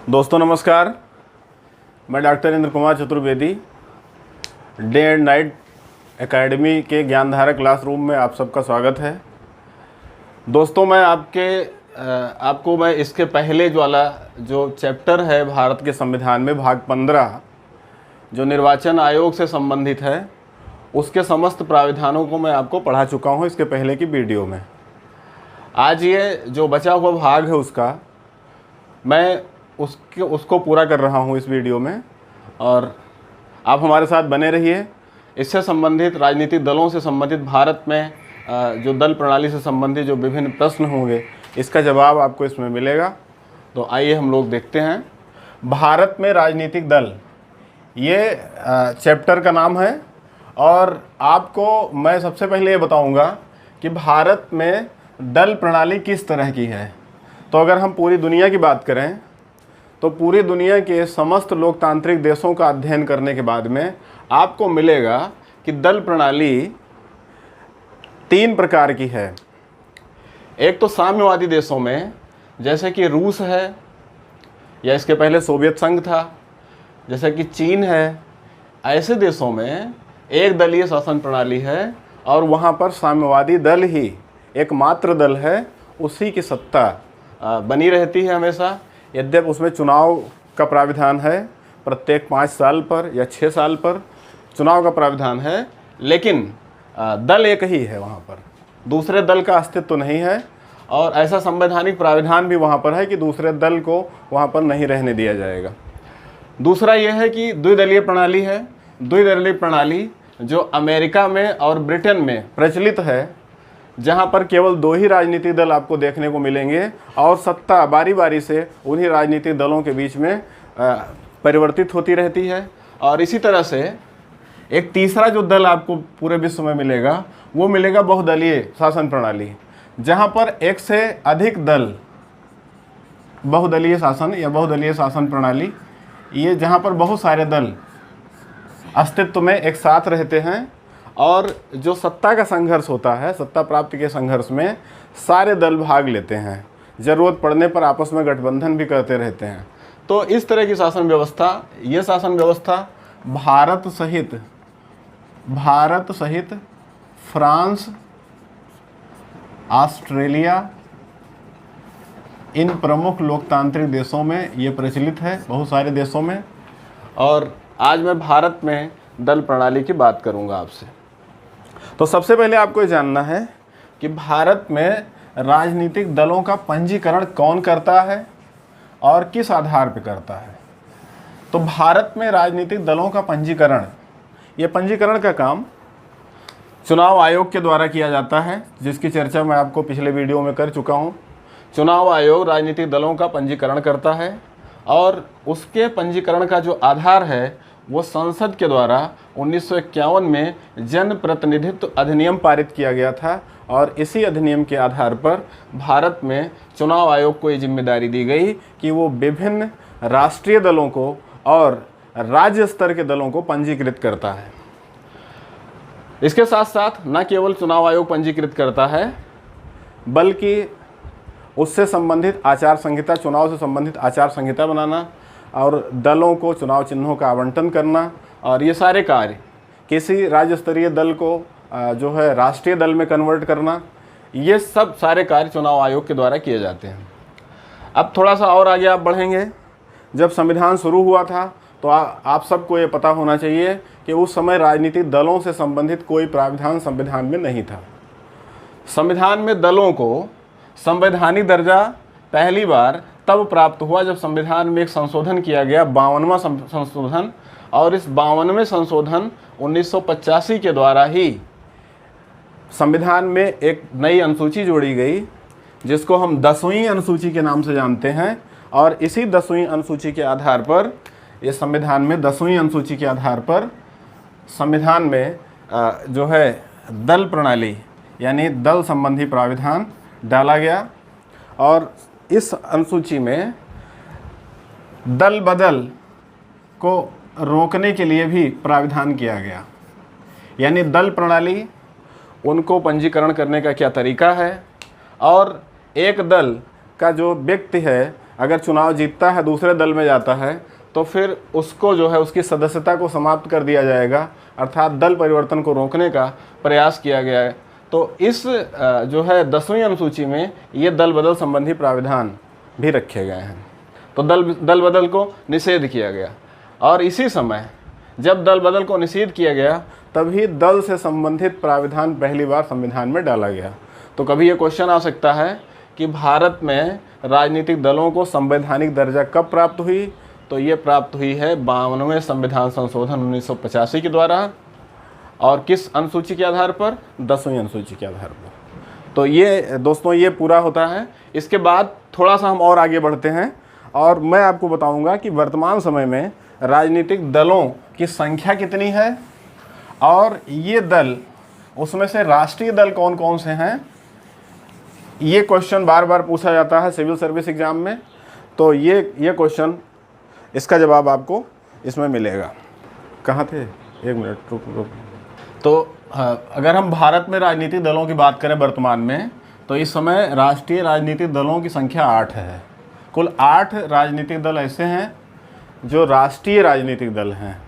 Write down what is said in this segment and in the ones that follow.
दोस्तों नमस्कार, मैं doctor Indra Kumar Chaturvedi day and night academy के ज्ञानधारा क्लासरूम में आप सबका स्वागत है। दोस्तों मैं आपको मैं इसके पहले वाला जो चैप्टर है भारत के संविधान में भाग 15 जो निर्वाचन आयोग से संबंधित है उसके समस्त प्राविधानों को मैं आपको पढ़ा चुका हूँ इसके पहले की वीडियो में। आज ये जो बचा हुआ भाग है उसका मैं उसको पूरा कर रहा हूँ इस वीडियो में, और आप हमारे साथ बने रहिए। इससे संबंधित राजनीतिक दलों से संबंधित भारत में जो दल प्रणाली से संबंधित जो विभिन्न प्रश्न होंगे इसका जवाब आपको इसमें मिलेगा। तो आइए हम लोग देखते हैं। भारत में राजनीतिक दल ये चैप्टर का नाम है, और आपको मैं सबसे पहले ये बताऊंगा कि भारत में दल प्रणाली किस तरह की है। तो अगर हम पूरी दुनिया की बात करें तो पूरी दुनिया के समस्त लोकतांत्रिक देशों का अध्ययन करने के बाद में आपको मिलेगा कि दल प्रणाली 3 प्रकार की है। एक तो साम्यवादी देशों में जैसे कि रूस है, या इसके पहले सोवियत संघ था, जैसे कि चीन है। ऐसे देशों में एक दलीय शासन प्रणाली है और वहाँ पर साम्यवादी दल ही एकमात्र दल है, उसी की सत्ता बनी रहती है हमेशा। यद्यपि उसमें चुनाव का प्राविधान है, प्रत्येक 5 साल पर या 6 साल पर चुनाव का प्राविधान है, लेकिन दल एक ही है वहाँ पर, दूसरे दल का अस्तित्व तो नहीं है। और ऐसा संवैधानिक प्राविधान भी वहाँ पर है कि दूसरे दल को वहाँ पर नहीं रहने दिया जाएगा। दूसरा यह है कि द्विदलीय प्रणाली है। द्विदलीय प्रणाली जो अमेरिका में और ब्रिटेन में प्रचलित है, जहाँ पर केवल 2 ही राजनीतिक दल आपको देखने को मिलेंगे और सत्ता बारी बारी से उन्हीं राजनीतिक दलों के बीच में परिवर्तित होती रहती है। और इसी तरह से एक तीसरा जो दल आपको पूरे विश्व में मिलेगा वो मिलेगा बहुदलीय शासन प्रणाली, जहाँ पर एक से अधिक दल बहुदलीय शासन या बहुदलीय शासन प्रणाली, ये जहाँ पर बहुत सारे दल अस्तित्व में एक साथ रहते हैं और जो सत्ता का संघर्ष होता है, सत्ता प्राप्ति के संघर्ष में सारे दल भाग लेते हैं, ज़रूरत पड़ने पर आपस में गठबंधन भी करते रहते हैं। तो इस तरह की शासन व्यवस्था, ये शासन व्यवस्था भारत सहित फ्रांस, ऑस्ट्रेलिया, इन प्रमुख लोकतांत्रिक देशों में ये प्रचलित है, बहुत सारे देशों में। और आज मैं भारत में दल प्रणाली की बात करूंगा आपसे। तो सबसे पहले आपको ये जानना है कि भारत में राजनीतिक दलों का पंजीकरण कौन करता है और किस आधार पर करता है। तो भारत में राजनीतिक दलों का पंजीकरण, ये पंजीकरण का काम चुनाव आयोग के द्वारा किया जाता है, जिसकी चर्चा मैं आपको पिछले वीडियो में कर चुका हूँ। चुनाव आयोग राजनीतिक दलों का पंजीकरण करता है और उसके पंजीकरण का जो आधार है वो संसद के द्वारा 1951 में जन प्रतिनिधित्व अधिनियम पारित किया गया था। और इसी अधिनियम के आधार पर भारत में चुनाव आयोग को ये जिम्मेदारी दी गई कि वो विभिन्न राष्ट्रीय दलों को और राज्य स्तर के दलों को पंजीकृत करता है। इसके साथ साथ न केवल चुनाव आयोग पंजीकृत करता है, बल्कि उससे संबंधित आचार संहिता, चुनाव से संबंधित आचार संहिता बनाना और दलों को चुनाव चिन्हों का आवंटन करना, और ये सारे कार्य किसी राज्य स्तरीय दल को जो है राष्ट्रीय दल में कन्वर्ट करना, ये सब सारे कार्य चुनाव आयोग के द्वारा किए जाते हैं। अब थोड़ा सा और आगे आप बढ़ेंगे। जब संविधान शुरू हुआ था तो आप सबको ये पता होना चाहिए कि उस समय राजनीतिक दलों से संबंधित कोई प्रावधान संविधान में नहीं था। संविधान में दलों को संवैधानिक दर्जा पहली बार तब प्राप्त हुआ जब संविधान में एक संशोधन किया गया, 52वां संशोधन। और इस 52वें संशोधन 1985 के द्वारा ही संविधान में एक नई अनुसूची जोड़ी गई, जिसको हम 10वीं अनुसूची के नाम से जानते हैं। और इसी 10वीं अनुसूची के आधार पर, इस संविधान में 10वीं अनुसूची के आधार पर संविधान में जो है दल प्रणाली यानी दल संबंधी प्राविधान डाला गया। और इस अनुसूची में दल बदल को रोकने के लिए भी प्राविधान किया गया। यानी दल प्रणाली, उनको पंजीकरण करने का क्या तरीका है, और एक दल का जो व्यक्ति है अगर चुनाव जीतता है, दूसरे दल में जाता है, तो फिर उसको जो है उसकी सदस्यता को समाप्त कर दिया जाएगा, अर्थात दल परिवर्तन को रोकने का प्रयास किया गया है। तो इस जो है 10वीं अनुसूची में ये दल बदल संबंधी प्राविधान भी रखे गए हैं। तो दल बदल को निषेध किया गया, और इसी समय जब दल बदल को निषेध किया गया तभी दल से संबंधित प्राविधान पहली बार संविधान में डाला गया। तो कभी ये क्वेश्चन आ सकता है कि भारत में राजनीतिक दलों को संवैधानिक दर्जा कब प्राप्त हुई? तो ये प्राप्त हुई है 52वें संविधान संशोधन 1985 के द्वारा। और किस अनुसूची के आधार पर? 10वीं अनुसूची के आधार पर। तो ये दोस्तों ये पूरा होता है। इसके बाद थोड़ा सा हम और आगे बढ़ते हैं और मैं आपको बताऊंगा कि वर्तमान समय में राजनीतिक दलों की संख्या कितनी है और ये दल, उसमें से राष्ट्रीय दल कौन कौन से हैं। ये क्वेश्चन बार बार पूछा जाता है सिविल सर्विस एग्ज़ाम में। तो ये क्वेश्चन, इसका जवाब आपको इसमें मिलेगा। कहाँ थे? एक मिनट रुक। तो अगर हम भारत में राजनीतिक दलों की बात करें वर्तमान में, तो इस समय राष्ट्रीय राजनीतिक दलों की संख्या 8 है। कुल 8 राजनीतिक दल ऐसे हैं जो राष्ट्रीय राजनीतिक दल हैं,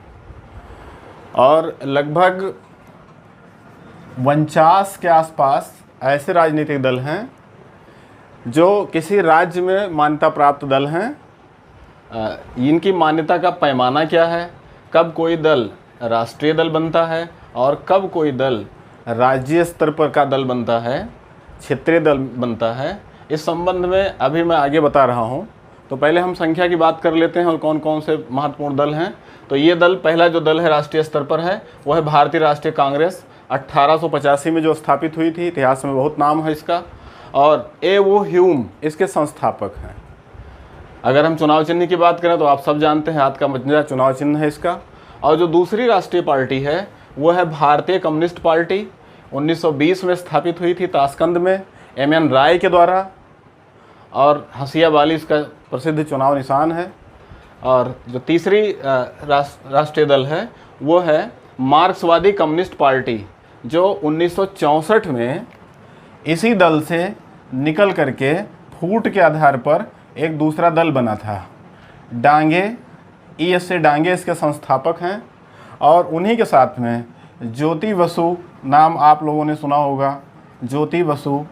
और लगभग 49 के आसपास ऐसे राजनीतिक दल हैं जो किसी राज्य में मान्यता प्राप्त दल हैं। इनकी मान्यता का पैमाना क्या है, कब कोई दल राष्ट्रीय दल बनता है और कब कोई दल राज्य स्तर पर का दल बनता है, क्षेत्रीय दल बनता है, इस संबंध में अभी मैं आगे बता रहा हूं। तो पहले हम संख्या की बात कर लेते हैं और कौन कौन से महत्वपूर्ण दल हैं। तो ये दल, पहला जो दल है राष्ट्रीय स्तर पर है वो है भारतीय राष्ट्रीय कांग्रेस। 1885 में जो स्थापित हुई थी, इतिहास में बहुत नाम है इसका, और ए.ओ. ह्यूम इसके संस्थापक हैं। अगर हम चुनाव चिन्ह की बात करें तो आप सब जानते हैं, हाथ का पंजा चुनाव चिन्ह है इसका। और जो दूसरी राष्ट्रीय पार्टी है वो है भारतीय कम्युनिस्ट पार्टी। 1920 में स्थापित हुई थी ताशकंद में M.N. राय के द्वारा, और हंसिया वाली इसका प्रसिद्ध चुनाव निशान है। और जो तीसरी राष्ट्रीय दल है वो है मार्क्सवादी कम्युनिस्ट पार्टी, जो 1964 में इसी दल से निकल करके फूट के आधार पर एक दूसरा दल बना था। डांगे, E.S.A. डांगे इसके संस्थापक हैं, और उन्हीं के साथ में ज्योति बसु, नाम आप लोगों ने सुना होगा, ज्योति बसु,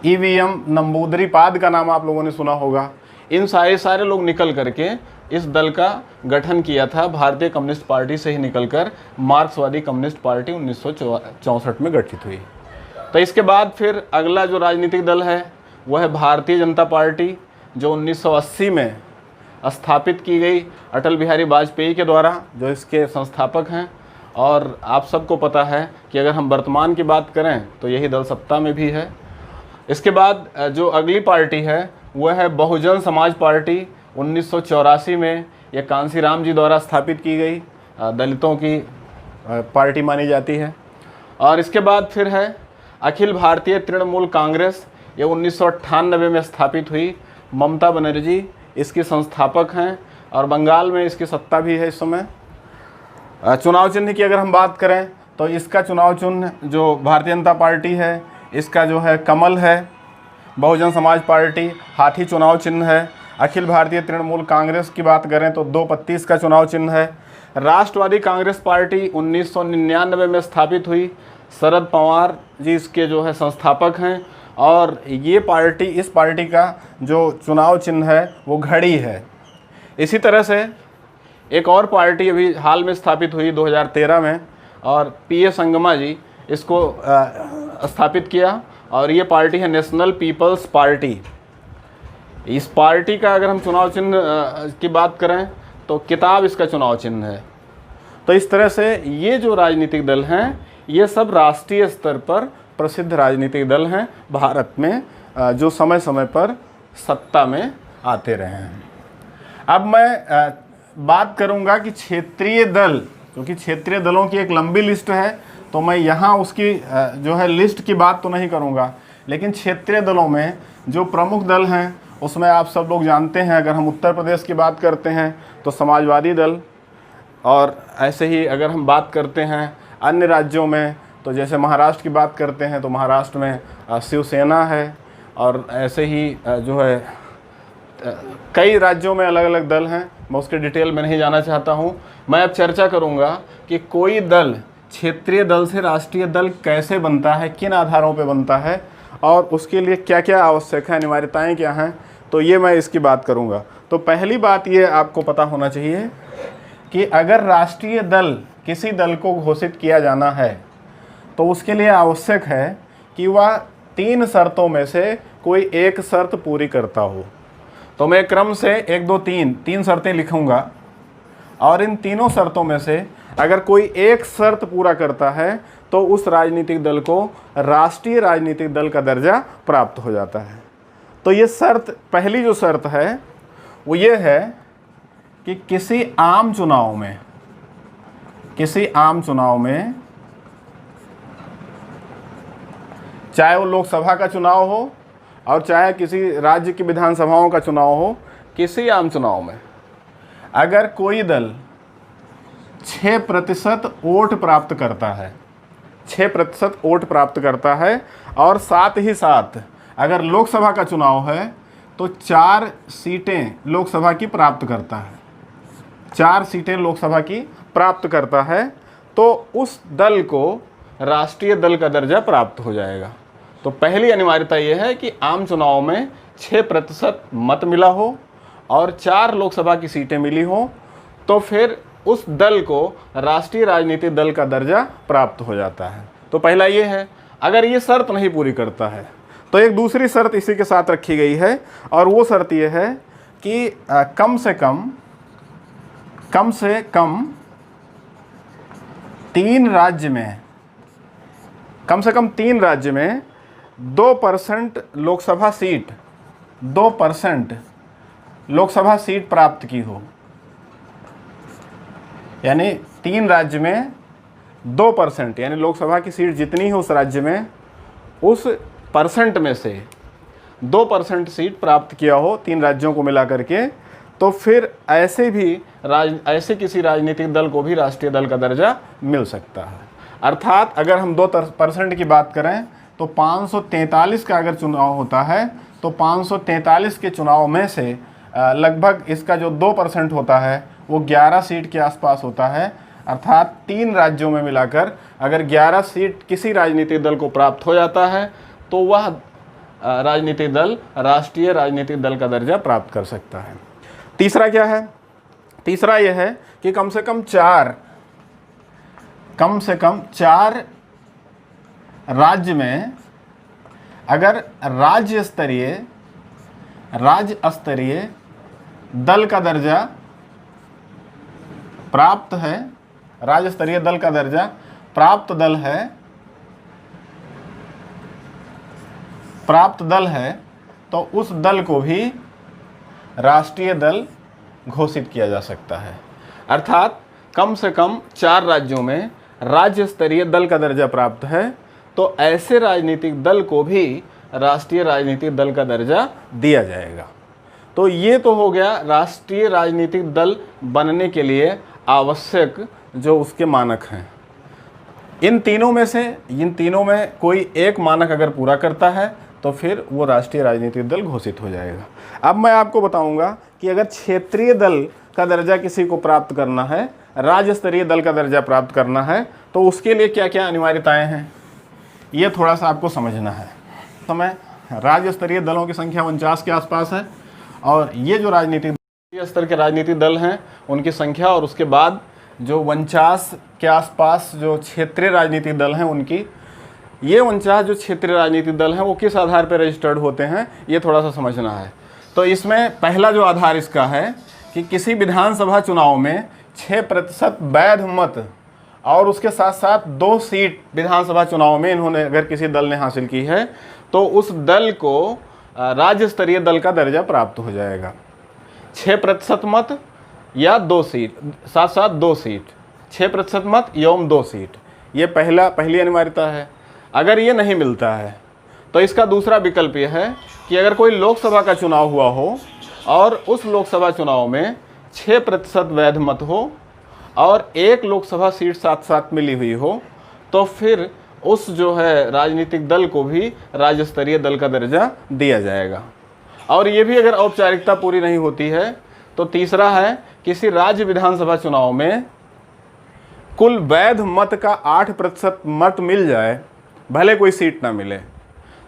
E.V.M. नंबूदरीपाद का नाम आप लोगों ने सुना होगा। इन सारे लोग निकल करके इस दल का गठन किया था। भारतीय कम्युनिस्ट पार्टी से ही निकलकर मार्क्सवादी कम्युनिस्ट पार्टी 1964 में गठित हुई। तो इसके बाद फिर अगला जो राजनीतिक दल है वह है भारतीय जनता पार्टी, जो 1980 में स्थापित की गई अटल बिहारी वाजपेयी के द्वारा, जो इसके संस्थापक हैं। और आप सबको पता है कि अगर हम वर्तमान की बात करें तो यही दल सत्ता में भी है। इसके बाद जो अगली पार्टी है वह है बहुजन समाज पार्टी। 1984 में यह कांसीराम जी द्वारा स्थापित की गई दलितों की पार्टी मानी जाती है। और इसके बाद फिर है अखिल भारतीय तृणमूल कांग्रेस। ये 1998 में स्थापित हुई, ममता बनर्जी इसके संस्थापक हैं, और बंगाल में इसकी सत्ता भी है इस समय। चुनाव चिन्ह की अगर हम बात करें तो इसका चुनाव चिन्ह जो भारतीय जनता पार्टी है इसका जो है कमल है। बहुजन समाज पार्टी हाथी चुनाव चिन्ह है। अखिल भारतीय तृणमूल कांग्रेस की बात करें तो 2 पत्ती इसका चुनाव चिन्ह है। राष्ट्रवादी कांग्रेस पार्टी 1999 में स्थापित हुई, शरद पवार जी इसके जो है संस्थापक हैं, और ये पार्टी, इस पार्टी का जो चुनाव चिन्ह है वो घड़ी है। इसी तरह से एक और पार्टी अभी हाल में स्थापित हुई 2013 में, और P.A. संगमा जी इसको स्थापित किया, और ये पार्टी है नेशनल पीपल्स पार्टी। इस पार्टी का अगर हम चुनाव चिन्ह की बात करें तो किताब इसका चुनाव चिन्ह है। तो इस तरह से ये जो राजनीतिक दल हैं ये सब राष्ट्रीय स्तर पर प्रसिद्ध राजनीतिक दल हैं भारत में, जो समय समय पर सत्ता में आते रहे हैं। अब मैं बात करूंगा कि क्षेत्रीय दल, क्योंकि क्षेत्रीय दलों की एक लंबी लिस्ट है, तो मैं यहाँ उसकी जो है लिस्ट की बात तो नहीं करूँगा, लेकिन क्षेत्रीय दलों में जो प्रमुख दल हैं उसमें आप सब लोग जानते हैं। अगर हम उत्तर प्रदेश की बात करते हैं तो समाजवादी दल, और ऐसे ही अगर हम बात करते हैं अन्य राज्यों में तो जैसे महाराष्ट्र की बात करते हैं तो महाराष्ट्र में शिवसेना है, और ऐसे ही जो है कई राज्यों में अलग अलग दल हैं, मैं उसके डिटेल में नहीं जाना चाहता हूँ। मैं अब चर्चा करूँगा कि कोई दल क्षेत्रीय दल से राष्ट्रीय दल कैसे बनता है, किन आधारों पे बनता है और उसके लिए क्या क्या आवश्यक है, अनिवार्यताएँ क्या हैं, तो ये मैं इसकी बात करूँगा। तो पहली बात ये आपको पता होना चाहिए कि अगर राष्ट्रीय दल किसी दल को घोषित किया जाना है तो उसके लिए आवश्यक है कि वह 3 शर्तों में से कोई एक शर्त पूरी करता हो। तो मैं क्रम से 1 2 3 शर्तें लिखूंगा और इन तीनों शर्तों में से अगर कोई एक शर्त पूरा करता है तो उस राजनीतिक दल को राष्ट्रीय राजनीतिक दल का दर्जा प्राप्त हो जाता है। तो ये शर्त, पहली जो शर्त है वो ये है कि किसी आम चुनाव में चाहे वो लोकसभा का चुनाव हो और चाहे किसी राज्य की विधानसभाओं का चुनाव हो, किसी आम चुनाव में अगर कोई दल 6% वोट प्राप्त करता है, 6% वोट प्राप्त करता है और साथ ही साथ अगर लोकसभा का चुनाव है तो 4 सीटें लोकसभा की प्राप्त करता है, 4 सीटें लोकसभा की प्राप्त करता है, तो उस दल को राष्ट्रीय दल का दर्जा प्राप्त हो जाएगा। तो पहली अनिवार्यता यह है कि आम चुनाव में 6% मत मिला हो और 4 लोकसभा की सीटें मिली हो तो फिर उस दल को राष्ट्रीय राजनीतिक दल का दर्जा प्राप्त हो जाता है। तो पहला ये है। अगर ये शर्त नहीं पूरी करता है तो एक दूसरी शर्त इसी के साथ रखी गई है और वो शर्त ये है कि कम से कम 3 राज्य में, कम से कम 3 राज्य में 2% लोकसभा सीट, 2% लोकसभा सीट प्राप्त की हो। यानी 3 राज्य में 2%, यानी लोकसभा की सीट जितनी है उस राज्य में, उस परसेंट में से 2% सीट प्राप्त किया हो 3 राज्यों को मिला करके, तो फिर ऐसे किसी राजनीतिक दल को भी राष्ट्रीय दल का दर्जा मिल सकता है। अर्थात अगर हम 2% की बात करें तो 543 का अगर चुनाव होता है तो 543 के चुनाव में से लगभग इसका जो 2% होता है वो 11 सीट के आसपास होता है। अर्थात 3 राज्यों में मिलाकर अगर 11 सीट किसी राजनीतिक दल को प्राप्त हो जाता है तो वह राजनीतिक दल राष्ट्रीय राजनीतिक दल का दर्जा प्राप्त कर सकता है। तीसरा क्या है? तीसरा यह है कि कम से कम 4 राज्य में अगर राज्य स्तरीय दल का दर्जा प्राप्त है, राज्य स्तरीय दल का दर्जा प्राप्त दल है तो उस दल को भी राष्ट्रीय दल घोषित किया जा सकता है। अर्थात कम से कम 4 राज्यों में राज्य स्तरीय दल का दर्जा प्राप्त है तो ऐसे राजनीतिक दल को भी राष्ट्रीय राजनीतिक दल का दर्जा दिया जाएगा। तो ये तो हो गया राष्ट्रीय राजनीतिक दल बनने के लिए आवश्यक जो उसके मानक हैं। इन तीनों में कोई एक मानक अगर पूरा करता है तो फिर वो राष्ट्रीय राजनीतिक दल घोषित हो जाएगा। अब मैं आपको बताऊंगा कि अगर क्षेत्रीय दल का दर्जा किसी को प्राप्त करना है, राज्य स्तरीय दल का दर्जा प्राप्त करना है, तो उसके लिए क्या क्या अनिवार्यताएं हैं ये थोड़ा सा आपको समझना है। तो मैं राज्य स्तरीय दलों की संख्या 49 के आसपास है और ये जो राजनीतिक स्तर के राजनीतिक दल हैं उनकी संख्या, और उसके बाद जो 49 के आसपास जो क्षेत्रीय राजनीतिक दल हैं उनकी, ये 49 जो क्षेत्रीय राजनीतिक दल हैं वो किस आधार पर रजिस्टर्ड होते हैं ये थोड़ा सा समझना है। तो इसमें पहला जो आधार इसका है कि किसी विधानसभा चुनाव में 6% वैध मत और उसके साथ साथ 2 सीट विधानसभा चुनाव में इन्होंने अगर किसी दल ने हासिल की है तो उस दल को राज्य स्तरीय दल का दर्जा प्राप्त हो जाएगा। 6% मत या 2 सीट, साथ साथ 2 सीट, 6% मत एवं 2 सीट, ये पहली अनिवार्यता है। अगर ये नहीं मिलता है तो इसका दूसरा विकल्प यह है कि अगर कोई लोकसभा का चुनाव हुआ हो और उस लोकसभा चुनाव में 6% वैध मत हो और 1 लोकसभा सीट साथ साथ मिली हुई हो तो फिर उस जो है राजनीतिक दल को भी राज्य स्तरीय दल का दर्जा दिया जाएगा। और ये भी अगर औपचारिकता पूरी नहीं होती है तो तीसरा है, किसी राज्य विधानसभा चुनाव में कुल वैध मत का 8% मत मिल जाए, भले कोई सीट ना मिले,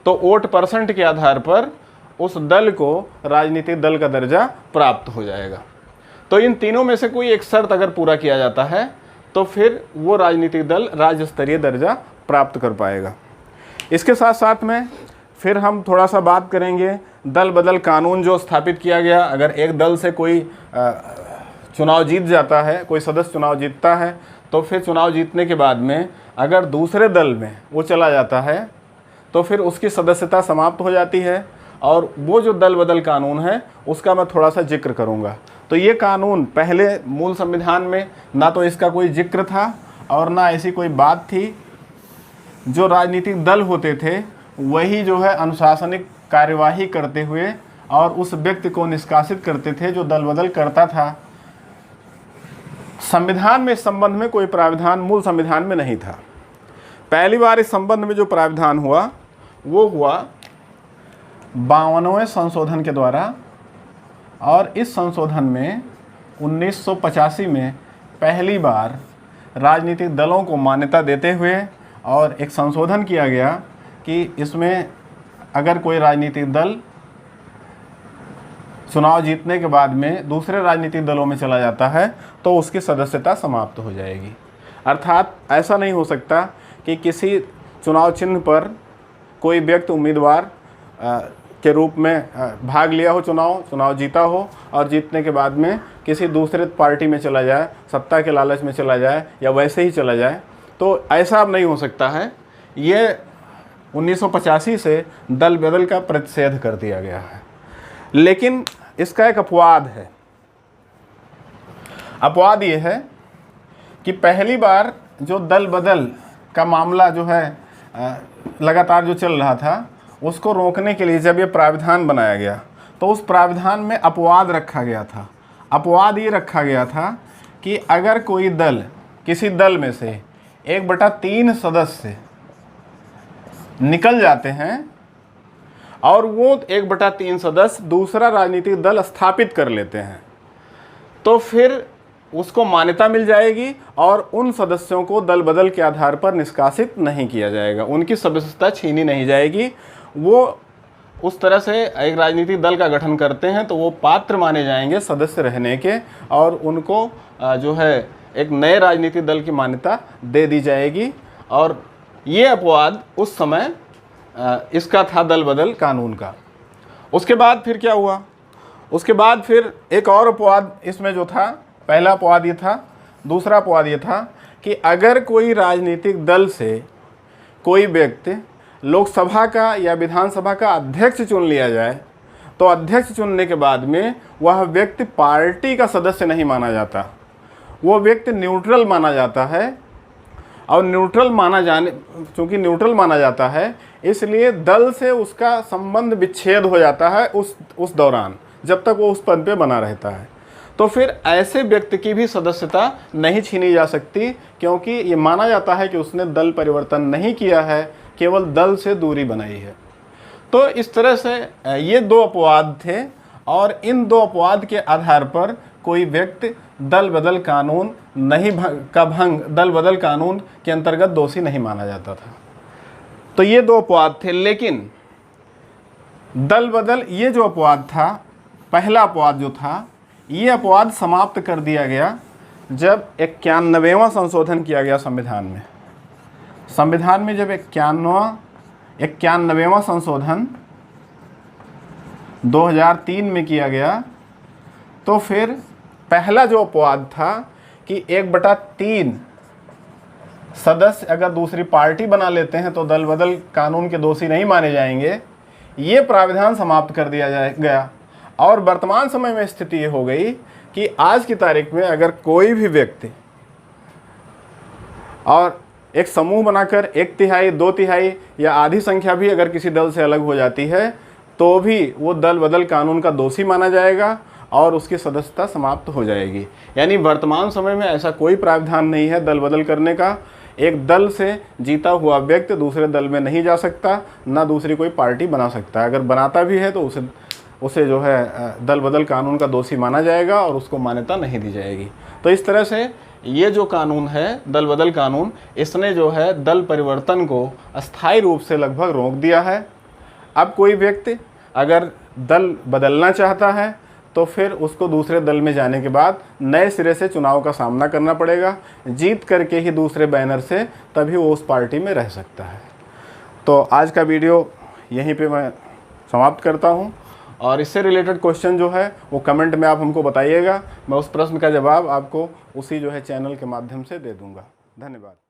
तो वोट परसेंट के आधार पर उस दल को राजनीतिक दल का दर्जा प्राप्त हो जाएगा। तो इन तीनों में से कोई एक शर्त अगर पूरा किया जाता है तो फिर वो राजनीतिक दल राज्य स्तरीय दर्जा प्राप्त कर पाएगा। इसके साथ साथ में फिर हम थोड़ा सा बात करेंगे दल बदल कानून जो स्थापित किया गया। अगर एक दल से कोई चुनाव जीत जाता है, कोई सदस्य चुनाव जीतता है, तो फिर चुनाव जीतने के बाद में अगर दूसरे दल में वो चला जाता है तो फिर उसकी सदस्यता समाप्त हो जाती है। और वो जो दल बदल कानून है उसका मैं थोड़ा सा जिक्र करूँगा। तो ये कानून पहले मूल संविधान में ना तो इसका कोई जिक्र था और ना ऐसी कोई बात थी। जो राजनीतिक दल होते थे वही जो है अनुशासनिक कार्यवाही करते हुए और उस व्यक्ति को निष्कासित करते थे जो दल बदल करता था। संविधान में इस संबंध में कोई प्रावधान मूल संविधान में नहीं था। पहली बार इस संबंध में जो प्रावधान हुआ वो हुआ 52वें संशोधन के द्वारा। और इस संशोधन में 1985 में पहली बार राजनीतिक दलों को मान्यता देते हुए और एक संशोधन किया गया कि इसमें अगर कोई राजनीतिक दल चुनाव जीतने के बाद में दूसरे राजनीतिक दलों में चला जाता है तो उसकी सदस्यता समाप्त हो जाएगी। अर्थात ऐसा नहीं हो सकता कि किसी चुनाव चिन्ह पर कोई व्यक्ति उम्मीदवार के रूप में भाग लिया हो, चुनाव जीता हो और जीतने के बाद में किसी दूसरे पार्टी में चला जाए, सत्ता के लालच में चला जाए या वैसे ही चला जाए, तो ऐसा अब नहीं हो सकता है। ये 1985 से दल बदल का प्रतिषेध कर दिया गया है। लेकिन इसका एक अपवाद है। अपवाद ये है कि पहली बार जो दल बदल का मामला जो है लगातार जो चल रहा था उसको रोकने के लिए जब ये प्राविधान बनाया गया तो उस प्राविधान में अपवाद रखा गया था। अपवाद ये रखा गया था कि अगर कोई दल, किसी दल में से 1/3 सदस्य निकल जाते हैं और वो 1/3 सदस्य दूसरा राजनीतिक दल स्थापित कर लेते हैं तो फिर उसको मान्यता मिल जाएगी और उन सदस्यों को दल बदल के आधार पर निष्कासित नहीं किया जाएगा, उनकी सदस्यता छीनी नहीं जाएगी। वो उस तरह से एक राजनीतिक दल का गठन करते हैं तो वो पात्र माने जाएंगे सदस्य रहने के और उनको जो है एक नए राजनीतिक दल की मान्यता दे दी जाएगी। और ये अपवाद उस समय इसका था दल बदल कानून का। उसके बाद फिर क्या हुआ? उसके बाद फिर एक और अपवाद इसमें जो था, पहला अपवाद ये था, दूसरा अपवाद ये था कि अगर कोई राजनीतिक दल से कोई व्यक्ति लोकसभा का या विधानसभा का अध्यक्ष चुन लिया जाए तो अध्यक्ष चुनने के बाद में वह व्यक्ति पार्टी का सदस्य नहीं माना जाता, वो व्यक्ति न्यूट्रल माना जाता है। और न्यूट्रल चूँकि न्यूट्रल माना जाता है इसलिए दल से उसका संबंध विच्छेद हो जाता है उस दौरान, जब तक वो उस पद पे बना रहता है। तो फिर ऐसे व्यक्ति की भी सदस्यता नहीं छीनी जा सकती क्योंकि ये माना जाता है कि उसने दल परिवर्तन नहीं किया है, केवल दल से दूरी बनाई है। तो इस तरह से ये 2 अपवाद थे और इन 2 अपवाद के आधार पर कोई व्यक्ति दल बदल कानून दल बदल कानून के अंतर्गत दोषी नहीं माना जाता था। तो ये 2 अपवाद थे। लेकिन दल बदल ये जो अपवाद था, पहला अपवाद जो था, ये अपवाद समाप्त कर दिया गया जब 91वां संशोधन किया गया संविधान में। संविधान में जब 91वां संशोधन 2003 में किया गया तो फिर पहला जो अपवाद था कि 1/3 सदस्य अगर दूसरी पार्टी बना लेते हैं तो दल बदल कानून के दोषी नहीं माने जाएंगे, ये प्राविधान समाप्त कर दिया गया। और वर्तमान समय में स्थिति ये हो गई कि आज की तारीख में अगर कोई भी व्यक्ति और एक समूह बनाकर 1/3, 2/3 या आधी संख्या भी अगर किसी दल से अलग हो जाती है तो भी वो दल बदल कानून का दोषी माना जाएगा और उसकी सदस्यता समाप्त हो जाएगी। यानी वर्तमान समय में ऐसा कोई प्रावधान नहीं है दल बदल करने का। एक दल से जीता हुआ व्यक्ति दूसरे दल में नहीं जा सकता, ना दूसरी कोई पार्टी बना सकता। अगर बनाता भी है तो उसे जो है दल बदल कानून का दोषी माना जाएगा और उसको मान्यता नहीं दी जाएगी। तो इस तरह से ये जो कानून है दल बदल कानून, इसने जो है दल परिवर्तन को अस्थायी रूप से लगभग रोक दिया है। अब कोई व्यक्ति अगर दल बदलना चाहता है तो फिर उसको दूसरे दल में जाने के बाद नए सिरे से चुनाव का सामना करना पड़ेगा, जीत करके ही दूसरे बैनर से तभी वो उस पार्टी में रह सकता है। तो आज का वीडियो यहीं पे मैं समाप्त करता हूँ, और इससे रिलेटेड क्वेश्चन जो है वो कमेंट में आप हमको बताइएगा। मैं उस प्रश्न का जवाब आपको उसी जो है चैनल के माध्यम से दे दूँगा। धन्यवाद।